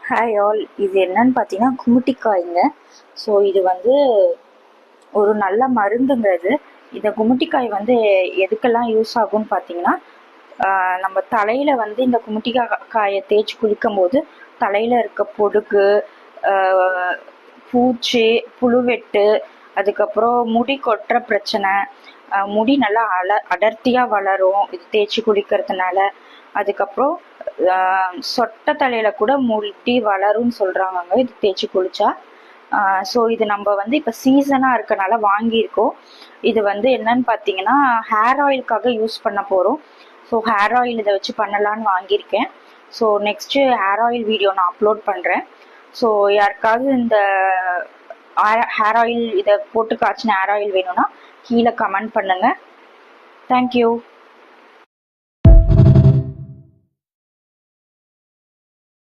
Hi all, இது என்னன்னு பார்த்தீங்கன்னா குமுட்டிக்காய்ங்க. ஸோ இது வந்து ஒரு நல்ல மருந்துங்க இது. இந்த குமுட்டிக்காய் வந்து எதுக்கெல்லாம் யூஸ் ஆகும்னு பார்த்தீங்கன்னா, நம்ம தலையில் வந்து இந்த காயை தேய்ச்சி குளிக்கும் போது தலையில் இருக்க பொடுகு, பூச்சி, புழுவெட்டு, அதுக்கப்புறம் முடி கொட்டுற பிரச்சனை, முடி நல்லா அடர்த்தியாக வளரும் இது தேய்ச்சி குளிக்கிறதுனால. அதுக்கப்புறம் சொட்டை தலையில கூட முடி வளரும்னு சொல்றாங்க இது தேய்ச்சி குளிச்சா. ஸோ இது நம்ம வந்து இப்போ சீசனாக இருக்கனால வாங்கியிருக்கோம். இது வந்து என்னன்னு பார்த்தீங்கன்னா ஹேர் ஆயிலுக்காக யூஸ் பண்ண போகிறோம். ஸோ ஹேர் ஆயில் இதை வச்சு பண்ணலான்னு வாங்கியிருக்கேன். So next hair oil video நான் அப்லோட் பண்ணுறேன். ஸோ யாருக்காவது இந்த ஹேர் ஆயில் இதை போட்டு காய்ச்சின ஹேர் ஆயில் வேணும்னா கீழே கமெண்ட் பண்ணுங்கள். தேங்க்யூ.